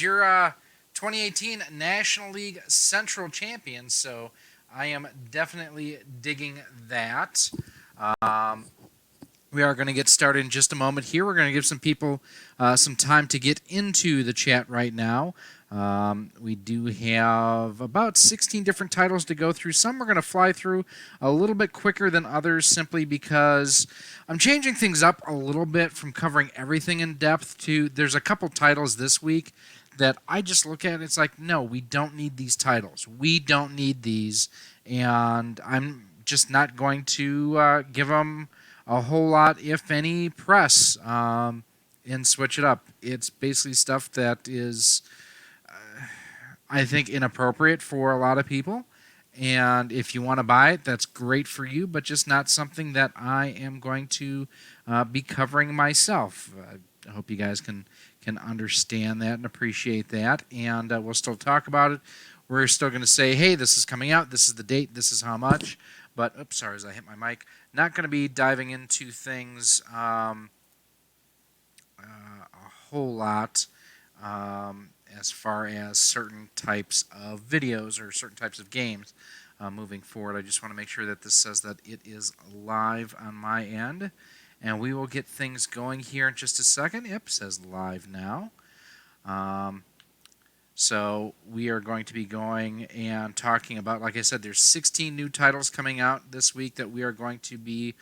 your 2018 National League Central champion, so I am definitely digging that. Um, we are going to get started in just a moment here. We're going to give some people some time to get into the chat right now. We do have about 16 different titles to go through. Some we're going to fly through a little bit quicker than others simply because I'm changing things up a little bit from covering everything in depth to there's a couple titles this week that I just look at. It's like, no, we don't need these titles. We don't need these, and I'm just not going to give them a whole lot, if any, press and switch it up. It's basically stuff that is, I think, inappropriate for a lot of people. And if you want to buy it, that's great for you, but just not something that I am going to be covering myself. I hope you guys can understand that and appreciate that. And we'll still talk about it. We're still going to say, hey, this is coming out. This is the date. This is how much. But, oops, sorry, as I hit my mic. Not going to be diving into things a whole lot as far as certain types of videos or certain types of games moving forward. I just want to make sure that this says that it is live on my end. And we will get things going here in just a second. Yep, it says live now. So we are going to be going and talking about, like I said, there's 16 new titles coming out this week that we are going to be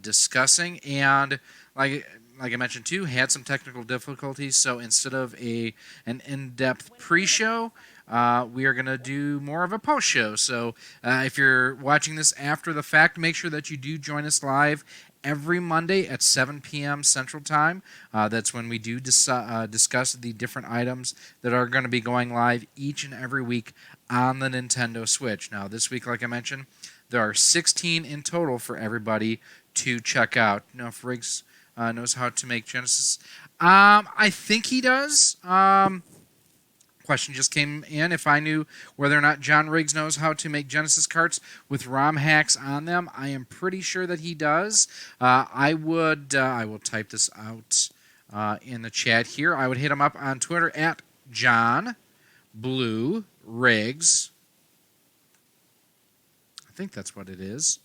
discussing. And like I mentioned too, had some technical difficulties. So instead of an in-depth pre-show, we are going to do more of a post-show. So if you're watching this after the fact, make sure that you do join us live every Monday at 7 p.m. Central Time. That's when we do discuss the different items that are going to be going live each and every week on the Nintendo Switch. Now, this week, like I mentioned, there are 16 in total for everybody to check out. Now, if Riggs knows how to make Genesis, I think he does. Question just came in if I knew whether or not John Riggs knows how to make Genesis carts with ROM hacks on them. I am pretty sure that he does. I will type this out in the chat here. I would hit him up on Twitter at John Blue Riggs. I think that's what it is.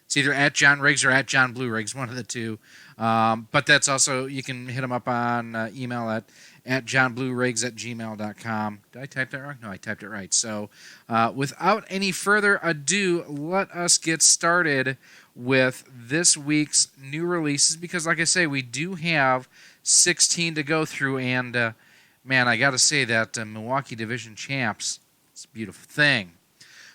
It's either at John Riggs or at John Blue Riggs, one of the two. But that's also, you can hit him up on email at johnblueriggs@gmail.com. Did I type that wrong? No, I typed it right. So without any further ado, let us get started with this week's new releases because, like I say, we do have 16 to go through. And, man, I got to say that Milwaukee Division Champs, it's a beautiful thing.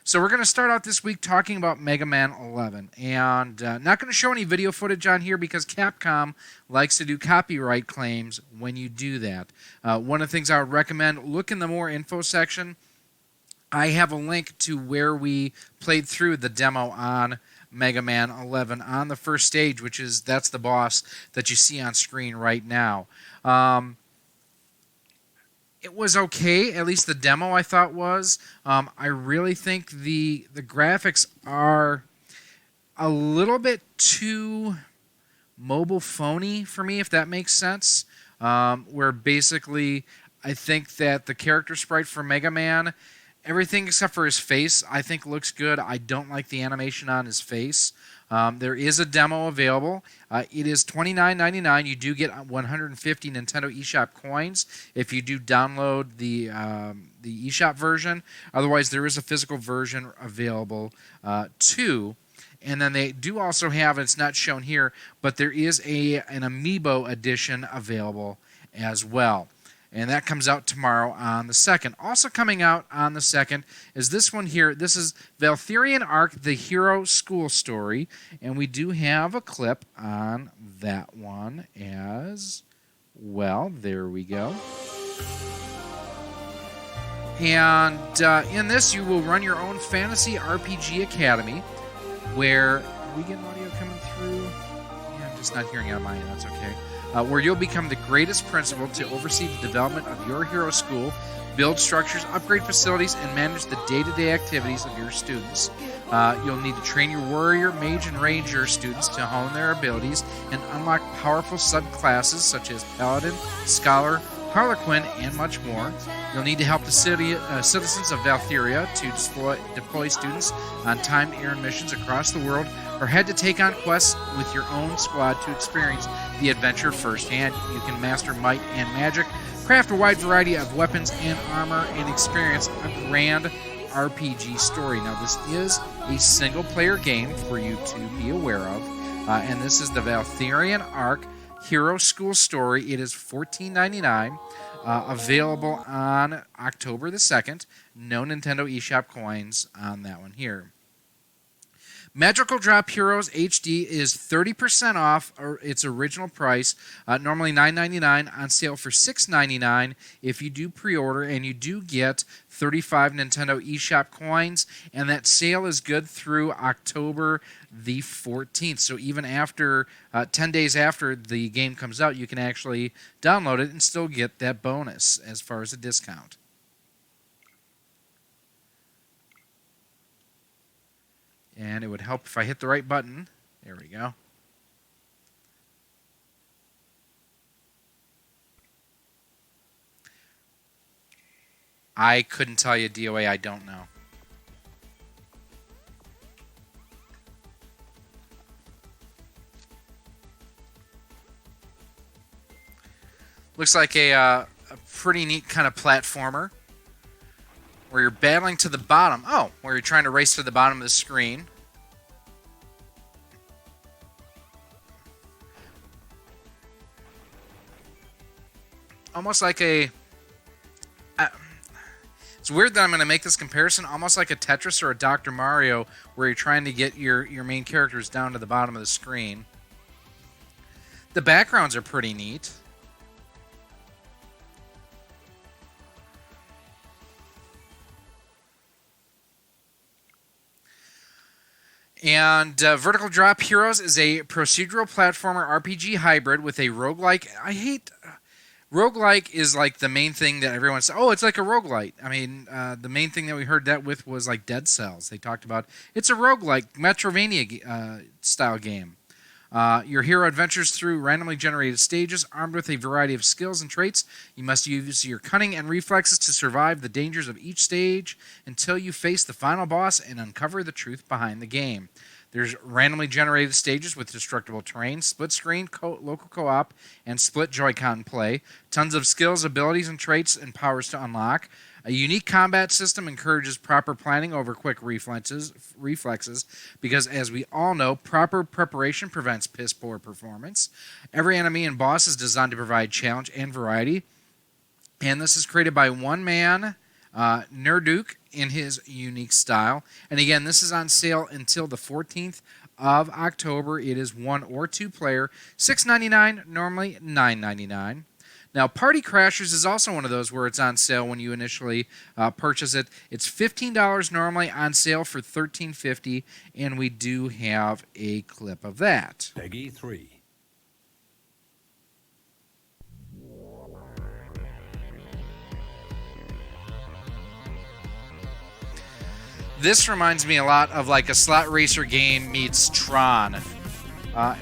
So we're going to start out this week talking about Megaman 11, and not going to show any video footage on here because Capcom likes to do copyright claims when you do that. One of the things I would recommend, look in the more info section. I have a link to where we played through the demo on Mega Man 11 on the first stage, that's the boss that you see on screen right now. It was okay, at least the demo I thought was. I really think the graphics are a little bit too mobile phony for me, if that makes sense. Where basically I think that the character sprite for Mega Man, everything except for his face, I think looks good. I don't like the animation on his face. There is a demo available. It is $29.99. You do get 150 Nintendo eShop coins if you do download the eShop version. Otherwise, there is a physical version available too. And then they do also have, it's not shown here, but there is an Amiibo edition available as well. And that comes out tomorrow on the 2nd. Also coming out on the 2nd is this one here. This is Valthirian Arc, the Hero School Story. And we do have a clip on that one as well. There we go. And in this, you will run your own fantasy RPG academy where we get audio coming through. Yeah, I'm just not hearing it on my end. That's okay. Where you'll become the greatest principal to oversee the development of your hero school, build structures, upgrade facilities, and manage the day-to-day activities of your students. You'll need to train your warrior, mage, and ranger students to hone their abilities and unlock powerful subclasses such as paladin, scholar, Harlequin, and much more. You'll need to help the citizens of Valthiria to deploy students on timed errand missions across the world, or head to take on quests with your own squad to experience the adventure firsthand. You can master might and magic, craft a wide variety of weapons and armor, and experience a grand RPG story. Now, this is a single-player game for you to be aware of, and this is the Valthirian Arc Hero School Story. It is $14.99, available on October the 2nd. No Nintendo eShop coins on that one here. Magical Drop Heroes HD is 30% off its original price, normally $9.99, on sale for $6.99 if you do pre-order, and you do get 35 Nintendo eShop coins, and that sale is good through October the 14th. So even after 10 days after the game comes out, you can actually download it and still get that bonus as far as a discount. And it would help if I hit the right button. There we go. I couldn't tell you, DOA, I don't know. Looks like a pretty neat kind of platformer, where you're battling to the bottom. Oh, where you're trying to race to the bottom of the screen. Almost like a... it's weird that I'm going to make this comparison. Almost like a Tetris or a Dr. Mario, where you're trying to get your main characters down to the bottom of the screen. The backgrounds are pretty neat. And Vertical Drop Heroes is a procedural platformer RPG hybrid with a roguelike. Roguelike is like the main thing that everyone says, oh, it's like a roguelite. I mean, the main thing that we heard that with was like Dead Cells. They talked about it's a roguelike, Metroidvania style game. Your hero adventures through randomly generated stages, armed with a variety of skills and traits. You must use your cunning and reflexes to survive the dangers of each stage until you face the final boss and uncover the truth behind the game. There's randomly generated stages with destructible terrain, split screen, local co-op, and split Joy-Con play. Tons of skills, abilities, and traits and powers to unlock. A unique combat system encourages proper planning over quick reflexes, because, as we all know, proper preparation prevents piss-poor performance. Every enemy and boss is designed to provide challenge and variety. And this is created by one man, Nerduke, in his unique style. And again, this is on sale until the 14th of October. It is 1 or 2 player, $6.99, normally $9.99. Now, Party Crashers is also one of those where it's on sale when you initially purchase it. It's $15 normally, on sale for $13.50, and we do have a clip of that. Peggy 3. This reminds me a lot of like a slot racer game meets Tron,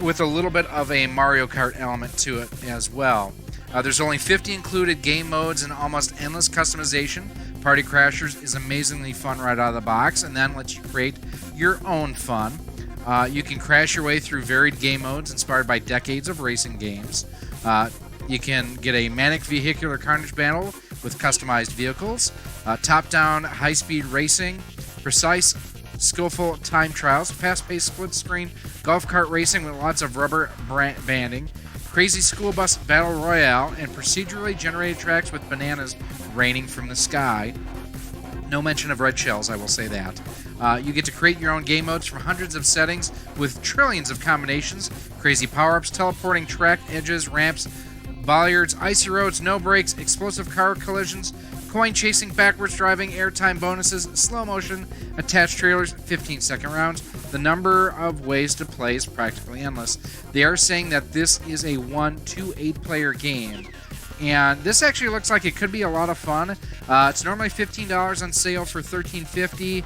with a little bit of a Mario Kart element to it as well. There's only 50 included game modes and almost endless customization. Party Crashers is amazingly fun right out of the box, and then lets you create your own fun. You can crash your way through varied game modes inspired by decades of racing games. You can get a manic vehicular carnage battle with customized vehicles, top-down high-speed racing, precise, skillful time trials, fast-paced split-screen golf cart racing with lots of rubber banding, crazy school bus battle royale, and procedurally generated tracks with bananas raining from the sky. No mention of red shells, I will say that. You get to create your own game modes from hundreds of settings with trillions of combinations, crazy power-ups, teleporting track edges, ramps, bollards, icy roads, no brakes, explosive car collisions, coin chasing, backwards driving, airtime bonuses, slow motion, attached trailers, 15-second rounds. The number of ways to play is practically endless. They are saying that this is a 1 to 8 player game, and this actually looks like it could be a lot of fun. It's normally $15 on sale for $13.50.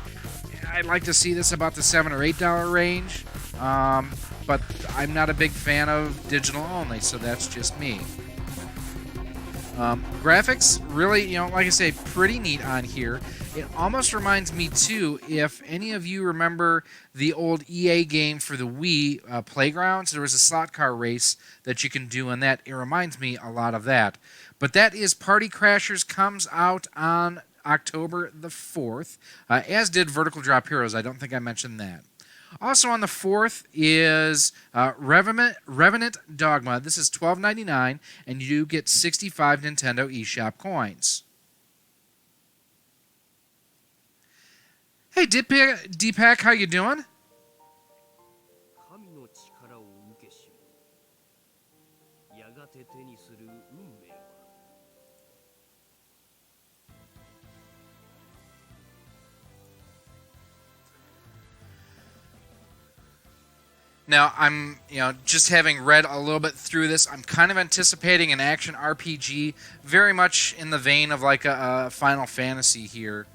I'd like to see this about the $7 or $8 range, but I'm not a big fan of digital only, so that's just me. Graphics, really, like I say, pretty neat on here. It almost reminds me, too, if any of you remember the old EA game for the Wii, Playgrounds, there was a slot car race that you can do in that. It reminds me a lot of that. But that is Party Crashers, comes out on October the 4th, as did Vertical Drop Heroes. I don't think I mentioned that. Also on the 4th is Revenant Dogma. This is $12.99, and you get 65 Nintendo eShop coins. Hey, Deepak, how you doing? Now, I'm, just having read a little bit through this, I'm kind of anticipating an action RPG, very much in the vein of like a Final Fantasy here.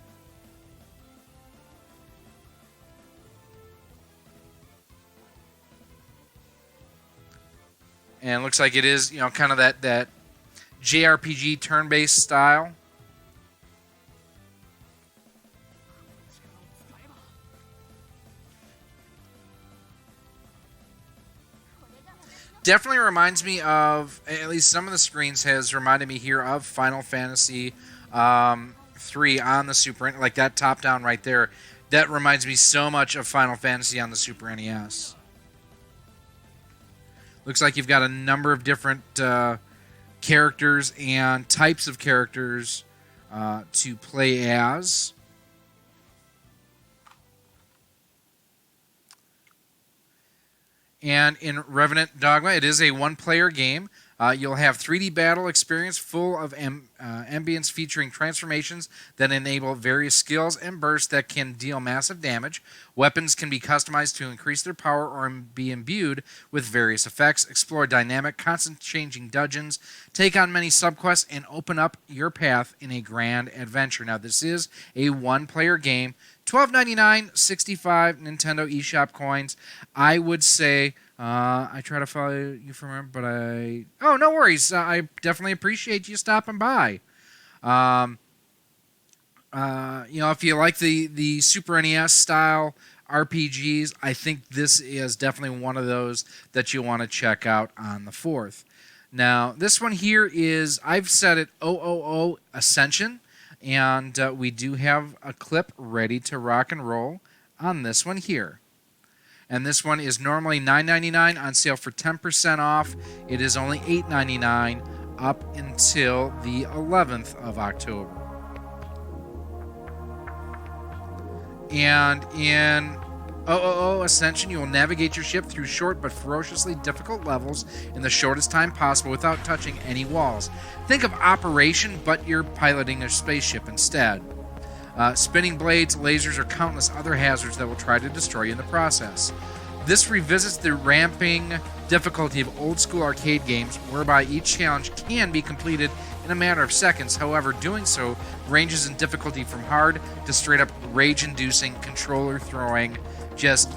And it looks like it is, kind of that JRPG turn-based style. Definitely reminds me of, at least some of the screens has reminded me here of Final Fantasy 3 on the Super, like that top down right there. That reminds me so much of Final Fantasy on the Super NES. Looks like you've got a number of different characters and types of characters to play as. And in Revenant Dogma, it is a one-player game. You'll have 3D battle experience full of ambience featuring transformations that enable various skills and bursts that can deal massive damage. Weapons can be customized to increase their power or be imbued with various effects. Explore dynamic, constant changing dungeons, take on many subquests, and open up your path in a grand adventure. Now, this is a one-player game. $12.99, 65 Nintendo eShop coins. I would say, I try to follow you from, but oh, no worries. I definitely appreciate you stopping by. If you like the Super NES style RPGs, I think this is definitely one of those that you want to check out on the 4th. Now, this one here is, I've set it 000 Ascension. And we do have a clip ready to rock and roll on this one here. And this one is normally $9.99 on sale for 10% off. It is only $8.99 up until the 11th of October. And in 000 Ascension, you will navigate your ship through short but ferociously difficult levels in the shortest time possible without touching any walls. Think of Operation, but you're piloting a spaceship instead. Spinning blades, lasers, or countless other hazards that will try to destroy you in the process. This revisits the ramping difficulty of old-school arcade games, whereby each challenge can be completed in a matter of seconds. However, doing so ranges in difficulty from hard to straight-up rage-inducing, controller-throwing, just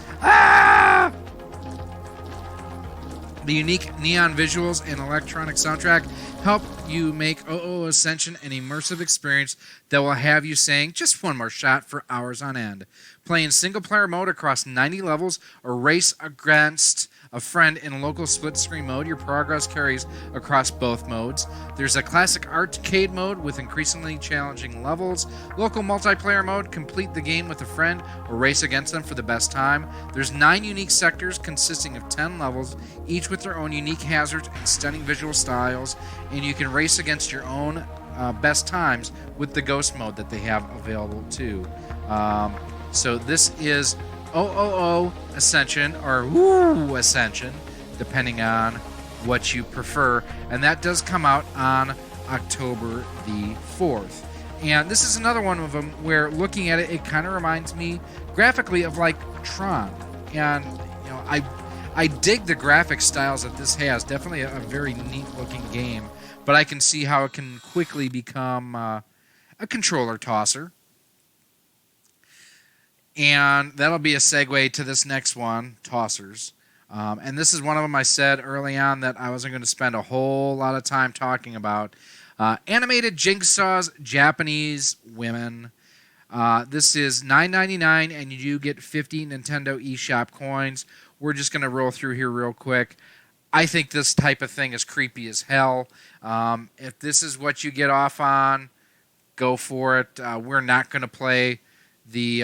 The unique neon visuals and electronic soundtrack help you make 000 Ascension an immersive experience that will have you saying just one more shot for hours on end. Play in single-player mode across 90 levels or race against a friend in local split-screen mode. Your progress carries across both modes. There's a classic arcade mode with increasingly challenging levels. Local multiplayer mode, complete the game with a friend or race against them for the best time. There's 9 unique sectors consisting of 10 levels, each with their own unique hazards and stunning visual styles, and you can race against your own best times with the ghost mode that they have available too. So this is 000 Ascension, or Woo Ascension, depending on what you prefer. And that does come out on October the 4th. And this is another one of them where, looking at it, it kind of reminds me graphically of like Tron. And, you know, I dig the graphic styles that this has. Definitely a very neat looking game. But I can see how it can quickly become a controller tosser. And that'll be a segue to this next one, Tossers. And this is one of them I said early on that I wasn't going to spend a whole lot of time talking about. Animated Jigsaws, Japanese women. This is $9.99, and you do get 50 Nintendo eShop coins. We're just going to roll through here real quick. I think this type of thing is creepy as hell. If this is what you get off on, go for it. We're not going to play the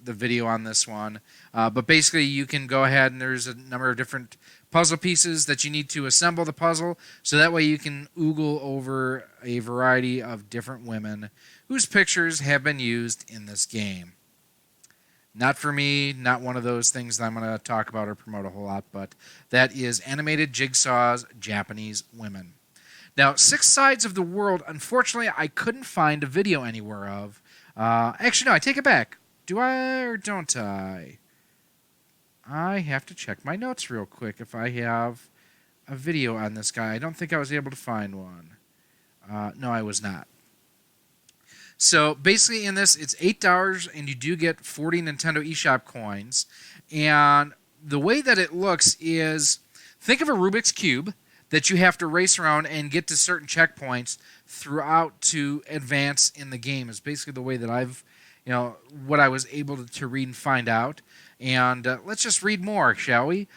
video on this one. But basically, you can go ahead and there's a number of different puzzle pieces that you need to assemble the puzzle. So that way you can oogle over a variety of different women whose pictures have been used in this game. Not for me, not one of those things that I'm going to talk about or promote a whole lot, but that is Animated Jigsaws, Japanese women. Now, Six Sides of the World, unfortunately, I couldn't find a video anywhere of. Actually, no, I take it back. Do I or don't I? I have to check my notes real quick if I have a video on this guy. I don't think I was able to find one. No, I was not. So basically in this, it's $8 and you do get 40 Nintendo eShop coins. And the way that it looks is, think of a Rubik's Cube that you have to race around and get to certain checkpoints throughout to advance in the game is basically the way that I've, what I was able to read and find out. And let's just read more, shall we?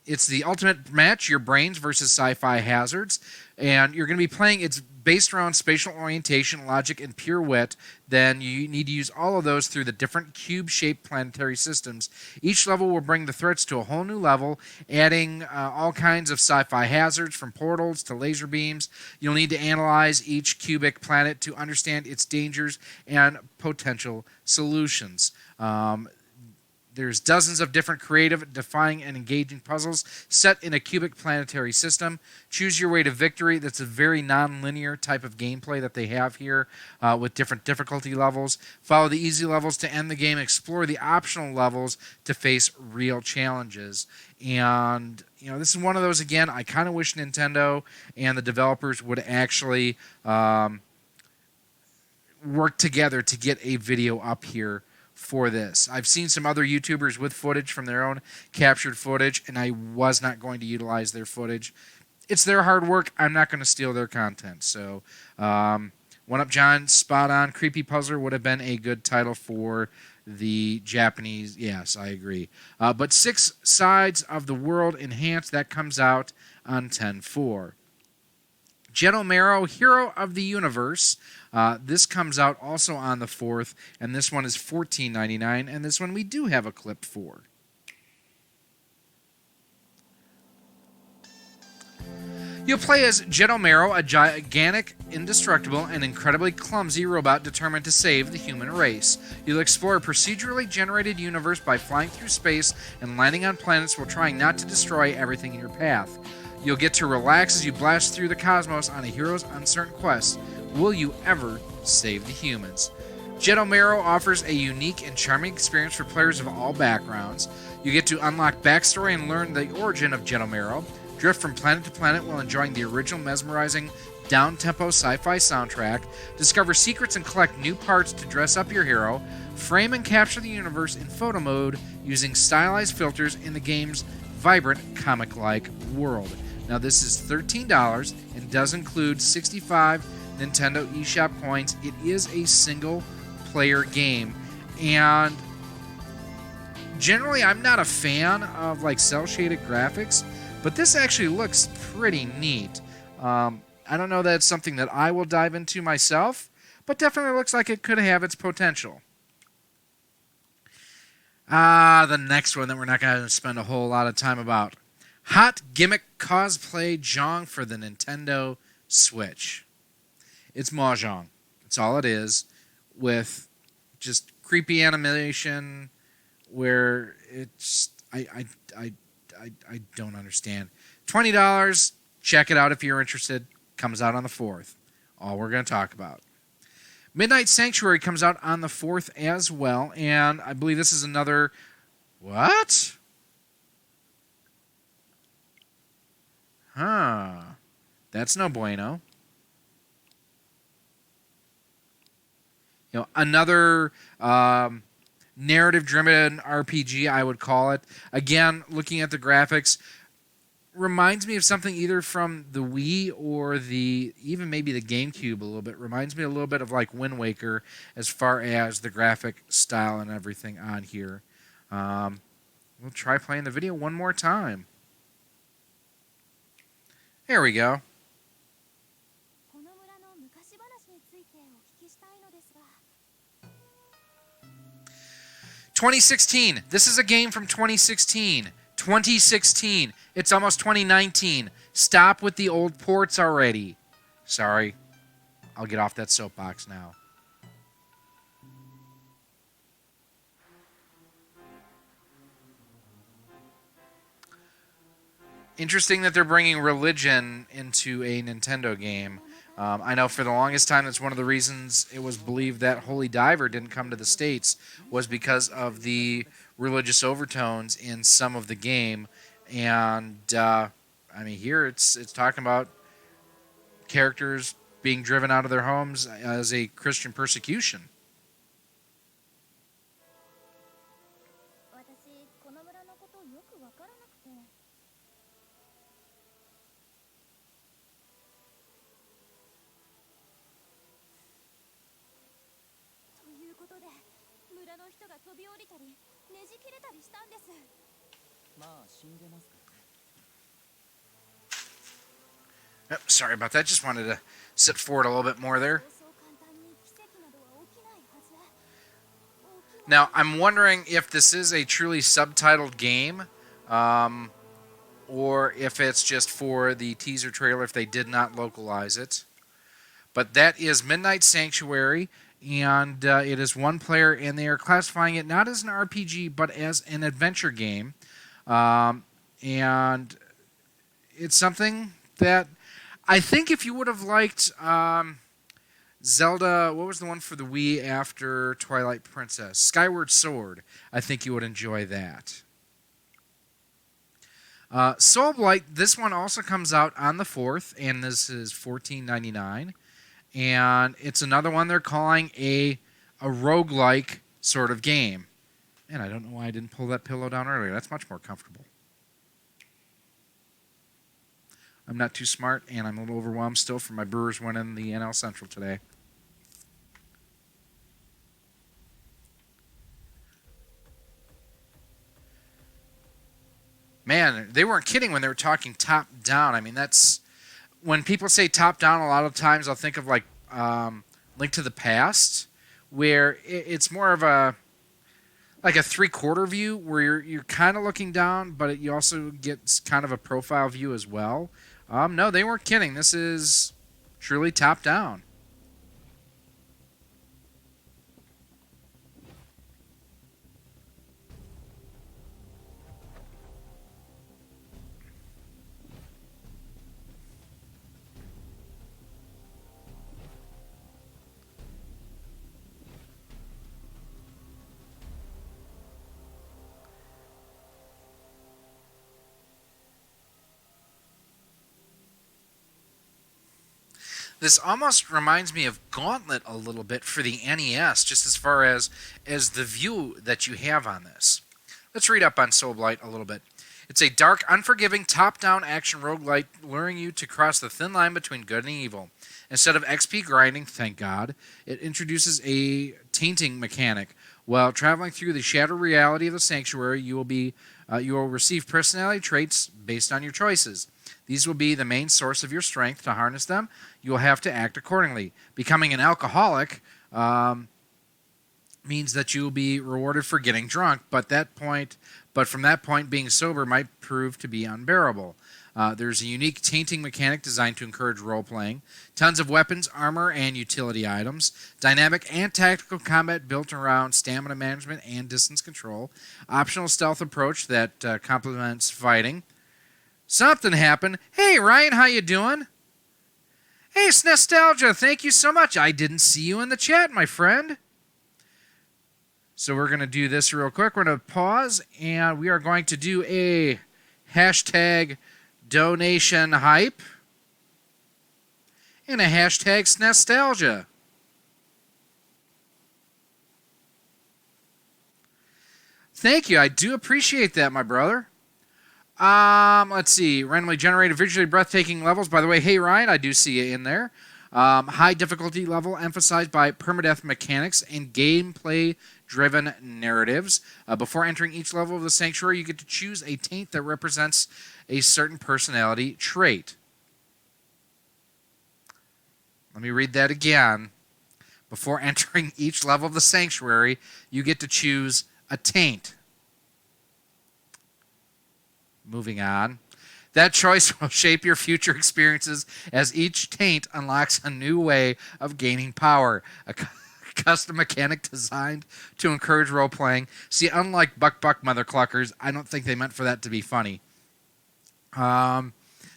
It's the ultimate match, your brains versus sci-fi hazards. And you're going to be playing, it's based around spatial orientation, logic, and pure wit. Then you need to use all of those through the different cube-shaped planetary systems. Each level will bring the threats to a whole new level, adding all kinds of sci-fi hazards from portals to laser beams. You'll need to analyze each cubic planet to understand its dangers and potential solutions. There's dozens of different creative, defying, and engaging puzzles set in a cubic planetary system. Choose your way to victory. That's a very non-linear type of gameplay that they have here with different difficulty levels. Follow the easy levels to end the game. Explore the optional levels to face real challenges. And, this is one of those, again, I kind of wish Nintendo and the developers would actually work together to get a video up here for this. I've seen some other YouTubers with footage from their own captured footage, and I was not going to utilize their footage. It's their hard work. I'm not going to steal their content. So, One Up John, spot on. Creepy Puzzler would have been a good title for the Japanese. Yes, I agree. But Six Sides of the World Enhanced, that comes out on 10/4. Jettomero, Hero of the Universe. This comes out also on the 4th, and this one is $14.99, and this one we do have a clip for. You'll play as Jettomero, a gigantic, indestructible, and incredibly clumsy robot determined to save the human race. You'll explore a procedurally generated universe by flying through space and landing on planets while trying not to destroy everything in your path. You'll get to relax as you blast through the cosmos on a hero's uncertain quest. Will you ever save the humans? Jettomero offers a unique and charming experience for players of all backgrounds. You get to unlock backstory and learn the origin of Jettomero, drift from planet to planet while enjoying the original mesmerizing, down-tempo sci-fi soundtrack, discover secrets and collect new parts to dress up your hero, frame and capture the universe in photo mode using stylized filters in the game's vibrant, comic-like world. Now, this is $13 and does include 65 Nintendo eShop coins. It is a single-player game, and generally, I'm not a fan of cel-shaded graphics, but this actually looks pretty neat. I don't know that it's something that I will dive into myself, but definitely looks like it could have its potential. The next one that we're not going to spend a whole lot of time about. Hot Gimmick Cosplay-jong for the Nintendo Switch. It's Mahjong. That's all it is, with just creepy animation where it's I don't understand. $20. Check it out if you're interested. Comes out on the 4th. All we're going to talk about. Midnight Sanctuary comes out on the 4th as well, and I believe this is another. What? Huh. That's no bueno. Another narrative-driven RPG, I would call it. Again, looking at the graphics, reminds me of something either from the Wii or even maybe the GameCube a little bit. Reminds me a little bit of like Wind Waker as far as the graphic style and everything on here. We'll try playing the video one more time. There we go. 2016. This is a game from 2016. 2016. It's almost 2019. Stop with the old ports already. Sorry. I'll get off that soapbox now. Interesting that they're bringing religion into a Nintendo game. I know for the longest time that's one of the reasons it was believed that Holy Diver didn't come to the States was because of the religious overtones in some of the game. And, I mean, here it's talking about characters being driven out of their homes as a Christian persecution. Oh, sorry about that. Just wanted to sit forward a little bit more there. Now, I'm wondering if this is a truly subtitled game, or if it's just for the teaser trailer if they did not localize it. But that is Midnight Sanctuary, and it is one player, and they are classifying it not as an RPG, but as an adventure game. And it's something that I think if you would have liked Zelda, what was the one for the Wii after Twilight Princess? Skyward Sword. I think you would enjoy that. Soul Blight, this one also comes out on the 4th, and this is $14.99. And it's another one they're calling a roguelike sort of game. And I don't know why I didn't pull that pillow down earlier. That's much more comfortable. I'm not too smart, and I'm a little overwhelmed still from my Brewers winning the NL Central today. Man, they weren't kidding when they were talking top-down. I mean, that's... When people say top-down, a lot of times I'll think of, like, Link to the Past, where it's more of a... like a three-quarter view, where you're kind of looking down, but you also get kind of a profile view as well. No, they weren't kidding. This is truly top-down. This almost reminds me of Gauntlet a little bit for the NES, just as far as the view that you have on this. Let's read up on Soul Blight a little bit. It's a dark, unforgiving, top-down action roguelite luring you to cross the thin line between good and evil. Instead of XP grinding, thank God, it introduces a tainting mechanic. While traveling through the shadow reality of the sanctuary, you will receive personality traits based on your choices. These will be the main source of your strength. To harness them, you will have to act accordingly. Becoming an alcoholic means that you will be rewarded for getting drunk, but from that point, being sober might prove to be unbearable. There's a unique tainting mechanic designed to encourage role-playing. Tons of weapons, armor, and utility items. Dynamic and tactical combat built around stamina management and distance control. Optional stealth approach that complements fighting. Something happened. Hey, Ryan, how you doing? Hey, Nostalgia, thank you so much. I didn't see you in the chat, my friend. So we're going to do this real quick. We're going to pause, and we are going to do a hashtag donation hype and a hashtag nostalgia. Thank you. I do appreciate that, my brother. Let's see. Randomly generated visually breathtaking levels. By the way, hey, Ryan, I do see you in there. High difficulty level emphasized by permadeath mechanics and gameplay-driven narratives. Before entering each level of the Sanctuary, you get to choose a taint that represents a certain personality trait. Let me read that again. Before entering each level of the Sanctuary, you get to choose a taint. Moving on. That choice will shape your future experiences as each taint unlocks a new way of gaining power. A custom mechanic designed to encourage role-playing. See, unlike Buck Mother Cluckers, I don't think they meant for that to be funny.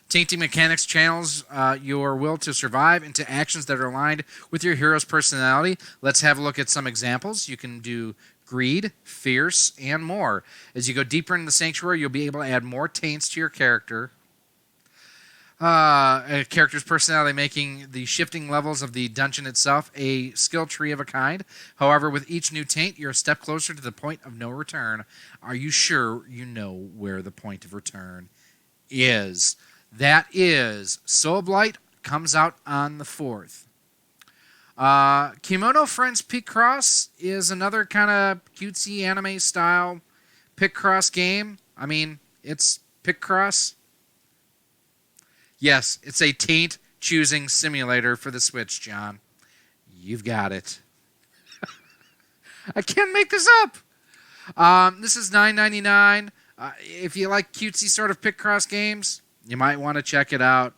Tainting mechanics channels your will to survive into actions that are aligned with your hero's personality. Let's have a look at some examples. You can do greed, fierce, and more. As you go deeper into the Sanctuary, you'll be able to add more taints to your character. A character's personality, making the shifting levels of the dungeon itself a skill tree of a kind. However, with each new taint, you're a step closer to the point of no return. Are you sure you know where the point of return is? That is Soul Blight comes out on the 4th. Kimono Friends Picross is another kind of cutesy anime style Picross game. I mean, it's Picross. Yes, it's a taint choosing simulator for the Switch, John. You've got it. I can't make this up. This is $9.99. If you like cutesy sort of Picross games, you might want to check it out.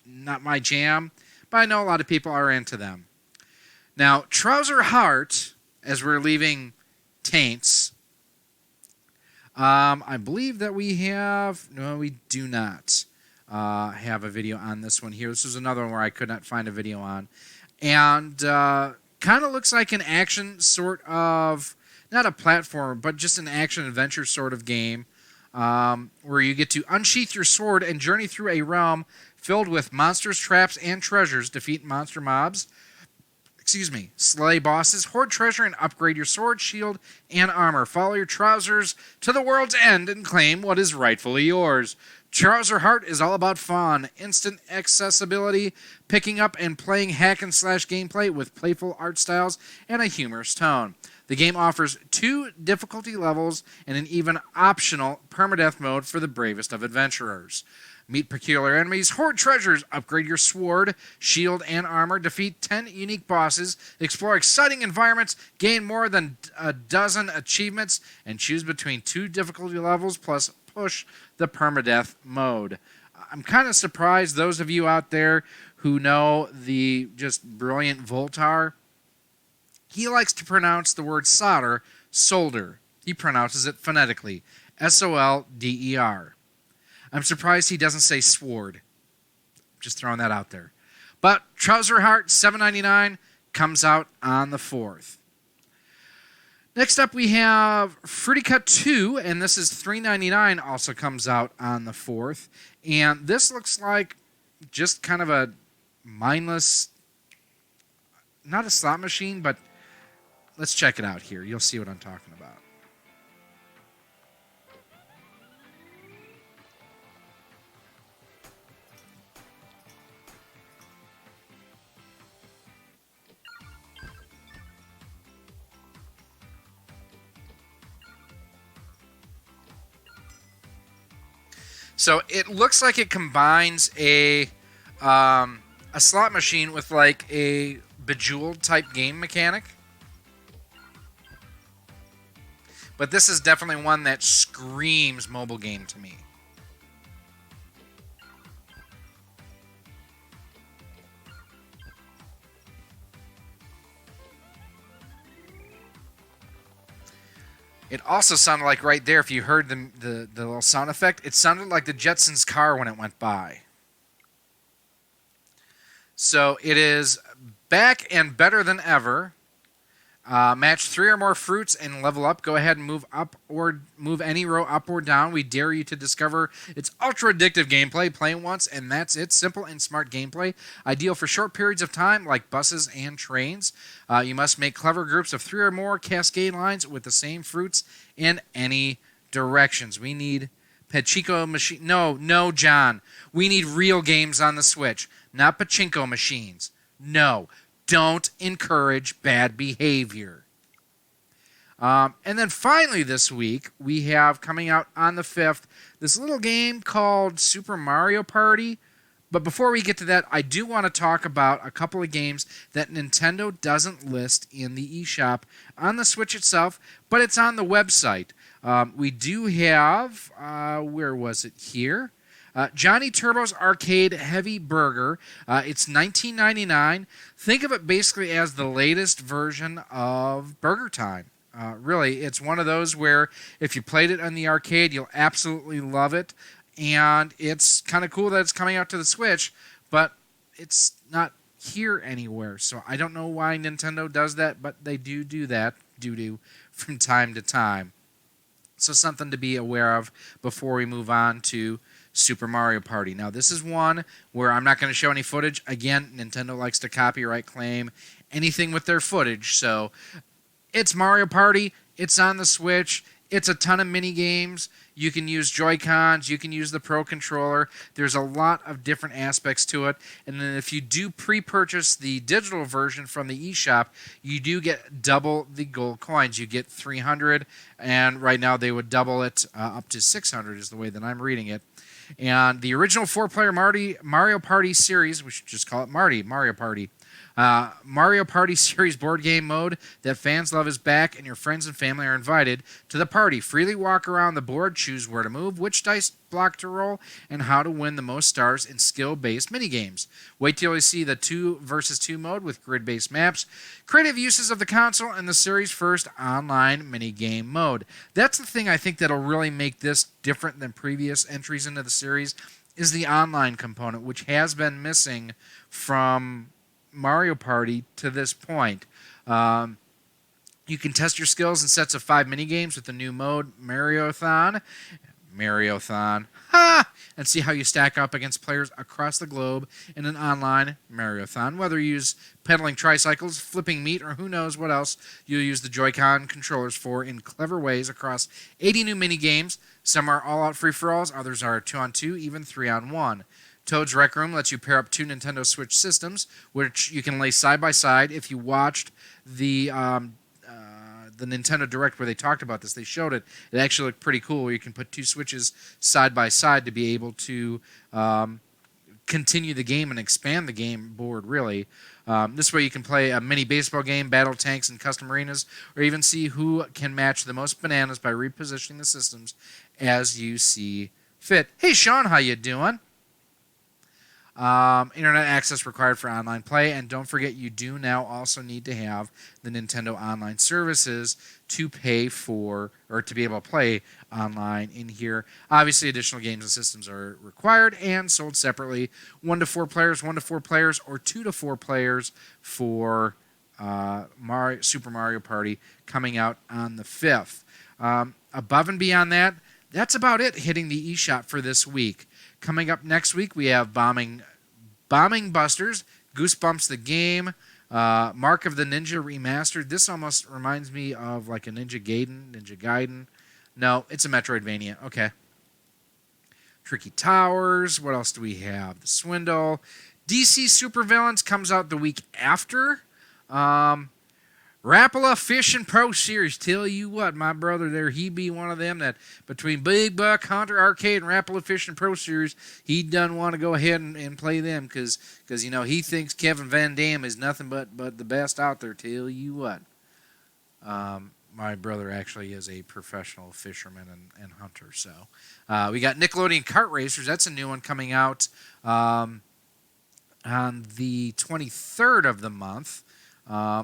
Not my jam, but I know a lot of people are into them. Now, Trouser Heart, as we're leaving taints, I believe that we have... No, we do not have a video on this one here. This is another one where I could not find a video on. And kind of looks like an action sort of... Not a platform, but just an action-adventure sort of game. Where you get to unsheath your sword and journey through a realm filled with monsters, traps, and treasures. Defeat monster mobs. Slay bosses, hoard treasure, and upgrade your sword, shield, and armor. Follow your trousers to the world's end and claim what is rightfully yours. Trouser Heart is all about fun, instant accessibility, picking up and playing hack-and-slash gameplay with playful art styles and a humorous tone. The game offers 2 difficulty levels and an even optional permadeath mode for the bravest of adventurers. Meet peculiar enemies, hoard treasures, upgrade your sword, shield, and armor, defeat 10 unique bosses, explore exciting environments, gain more than a dozen achievements, and choose between 2 difficulty levels plus push the permadeath mode. I'm kind of surprised those of you out there who know the just brilliant Voltar. He likes to pronounce the word solder. He pronounces it phonetically, S-O-L-D-E-R. I'm surprised he doesn't say sword. Just throwing that out there. But Trouser Heart, $7.99, comes out on the 4th. Next up we have Fruity Cut 2, and this is $3.99, also comes out on the 4th. And this looks like just kind of a mindless, not a slot machine, but let's check it out here. You'll see what I'm talking about. So it looks like it combines a slot machine with like a Bejeweled type game mechanic. But this is definitely one that screams mobile game to me. It also sounded like right there, if you heard the little sound effect, it sounded like the Jetsons' car when it went by. So it is back and better than ever. Match 3 or more fruits and level up. Go ahead and move up or move any row up or down. We dare you to discover its ultra addictive gameplay. Play once and that's it. Simple and smart gameplay. Ideal for short periods of time like buses and trains. You must make clever groups of 3 or more cascade lines with the same fruits in any directions. We need Pachinko machine. No, John. We need real games on the Switch, not pachinko machines. No, don't encourage bad behavior. And then finally this week, we have coming out on the 5th, this little game called Super Mario Party. But before we get to that, I do want to talk about a couple of games that Nintendo doesn't list in the eShop on the Switch itself, but it's on the website. We do have, where was it here? Johnny Turbo's Arcade Heavy Burger. It's $19.99. Think of it basically as the latest version of Burger Time. Really, it's one of those where if you played it on the arcade, you'll absolutely love it. And it's kind of cool that it's coming out to the Switch, but it's not here anywhere. So I don't know why Nintendo does that, but they do that from time to time. So something to be aware of before we move on to Super Mario Party. Now, this is one where I'm not going to show any footage. Again, Nintendo likes to copyright claim anything with their footage. So it's Mario Party. It's on the Switch. It's a ton of mini games. You can use Joy-Cons. You can use the Pro Controller. There's a lot of different aspects to it. And then if you do pre-purchase the digital version from the eShop, you do get double the gold coins. You get 300, and right now they would double it up to 600 is the way that I'm reading it. And the original 4-player Mario Party series, we should just call it Mario Party. Mario Party series board game mode that fans love is back, and your friends and family are invited to the party. Freely walk around the board, choose where to move, which dice block to roll, and how to win the most stars in skill-based minigames. Wait till you see the 2 versus 2 mode with grid-based maps, creative uses of the console, and the series' first online minigame mode. That's the thing I think that'll really make this different than previous entries into the series, is the online component, which has been missing from Mario Party to this point. You can test your skills in sets of 5 minigames with the new mode, Mariothon, and see how you stack up against players across the globe in an online Mariothon. Whether you use pedaling tricycles, flipping meat, or who knows what else you'll use the Joy-Con controllers for in clever ways across 80 new minigames. Some are all-out free-for-alls, others are 2-on-2, even 3-on-1. Toad's Rec Room lets you pair up 2 Nintendo Switch systems, which you can lay side by side. If you watched the Nintendo Direct where they talked about this, they showed it. It actually looked pretty cool, where you can put 2 Switches side by side to be able to continue the game and expand the game board, really. This way you can play a mini baseball game, battle tanks, and custom arenas, or even see who can match the most bananas by repositioning the systems as you see fit. Hey, Sean, how you doing? Internet access required for online play, and don't forget you do now also need to have the Nintendo Online services to pay for, or to be able to play online in here. Obviously, additional games and systems are required and sold separately. 1 to 4 players, 1 to 4 players, or 2 to 4 players for Super Mario Party coming out on the 5th. Above and beyond that, that's about it hitting the eShop for this week. Coming up next week, we have Bombing Busters, Goosebumps the Game, Mark of the Ninja Remastered. This almost reminds me of like a Ninja Gaiden. No, it's a Metroidvania. Okay. Tricky Towers. What else do we have? The Swindle. DC Supervillains comes out the week after. Rapala Fish and Pro Series. Tell you what, my brother there, he be one of them that between Big Buck, Hunter Arcade, and Rapala Fish and Pro Series, he doesn't want to go ahead and play them because you know he thinks Kevin Van Dam is nothing but the best out there. Tell you what. My brother actually is a professional fisherman and hunter. So we got Nickelodeon Kart Racers. That's a new one coming out on the 23rd of the month.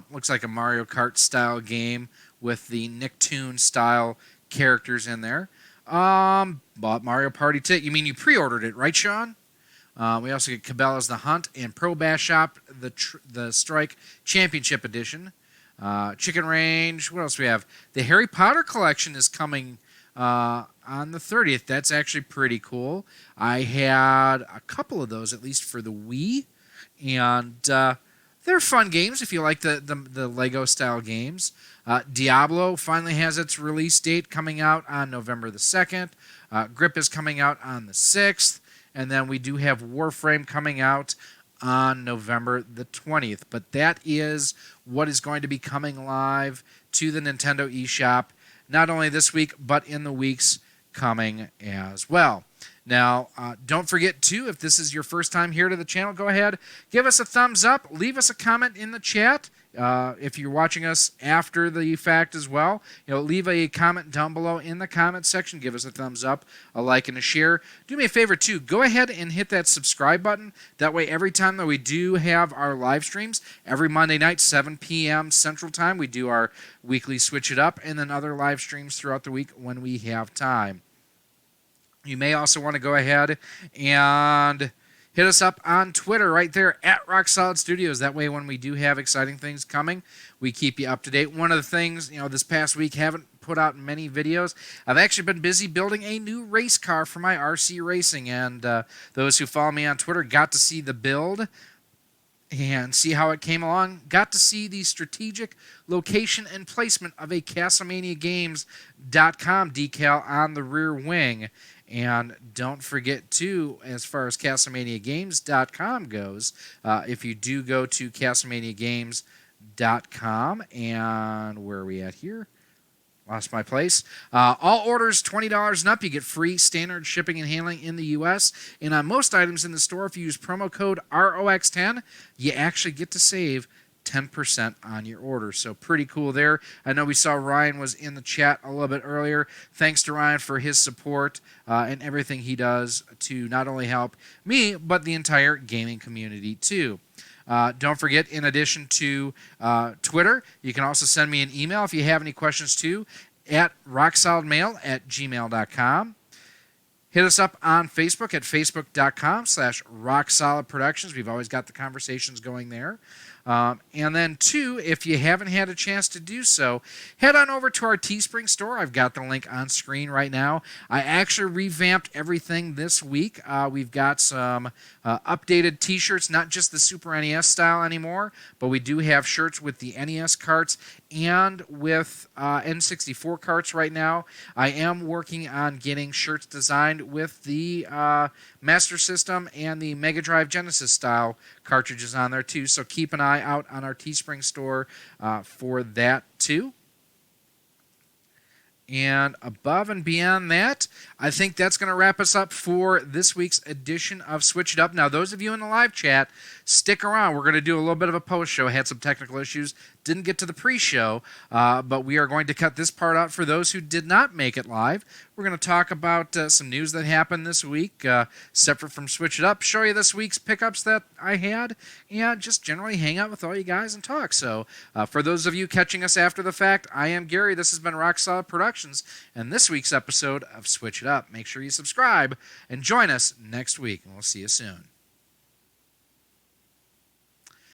Looks like a Mario Kart style game with the Nicktoon style characters in there. Bought Mario Party Tick. You mean you pre-ordered it, right, Sean? We also get Cabela's The Hunt and Pro Bass Shop, the Strike Championship Edition. Chicken Range. What else do we have? The Harry Potter collection is coming on the 30th. That's actually pretty cool. I had a couple of those, at least for the Wii. And they're fun games if you like the Lego-style games. Diablo finally has its release date coming out on November the 2nd. Grip is coming out on the 6th, and then we do have Warframe coming out on November the 20th. But that is what is going to be coming live to the Nintendo eShop, not only this week, but in the weeks coming as well. Now, don't forget, too, if this is your first time here to the channel, go ahead, give us a thumbs up, leave us a comment in the chat. If you're watching us after the fact as well, leave a comment down below in the comment section. Give us a thumbs up, a like, and a share. Do me a favor, too. Go ahead and hit that subscribe button. That way, every time that we do have our live streams, every Monday night, 7 p.m. Central Time, we do our weekly Switch It Up, and then other live streams throughout the week when we have time. You may also want to go ahead and hit us up on Twitter right there at Rock Solid Studios. That way, when we do have exciting things coming, we keep you up to date. One of the things, this past week, haven't put out many videos. I've actually been busy building a new race car for my RC racing, and those who follow me on Twitter got to see the build and see how it came along. Got to see the strategic location and placement of a CastleManiaGames.com decal on the rear wing. And don't forget, too, as far as CastleManiaGames.com goes, if you do go to CastleManiaGames.com, and where are we at here? Lost my place. All orders $20 and up, you get free standard shipping and handling in the U.S. And on most items in the store, if you use promo code ROX10, you actually get to save 10% on your order. So pretty cool there. I know we saw Ryan was in the chat a little bit earlier. Thanks to Ryan for his support and everything he does to not only help me, but the entire gaming community too. Don't forget, in addition to Twitter, you can also send me an email if you have any questions too, at rocksolidmail@gmail.com. Hit us up on Facebook at facebook.com/rocksolidproductions. We've always got the conversations going there. And then, two, if you haven't had a chance to do so, head on over to our Teespring store. I've got the link on screen right now. I actually revamped everything this week. We've got some updated T-shirts, not just the Super NES style anymore, but we do have shirts with the NES carts and with N64 carts right now. I am working on getting shirts designed with the Master System and the Mega Drive Genesis style cartridges on there too, so keep an eye out on our Teespring store for that too. And above and beyond that, I think that's going to wrap us up for this week's edition of Switch It Up. Now, those of you in the live chat, stick around. We're going to do a little bit of a post-show. I had some technical issues. Didn't get to the pre-show, but we are going to cut this part out for those who did not make it live. We're going to talk about some news that happened this week, separate from Switch It Up, show you this week's pickups that I had, and just generally hang out with all you guys and talk. So for those of you catching us after the fact, I am Gary. This has been Rock Solid Productions, and this week's episode of Switch It Up. Make sure you subscribe and join us next week, and we'll see you soon.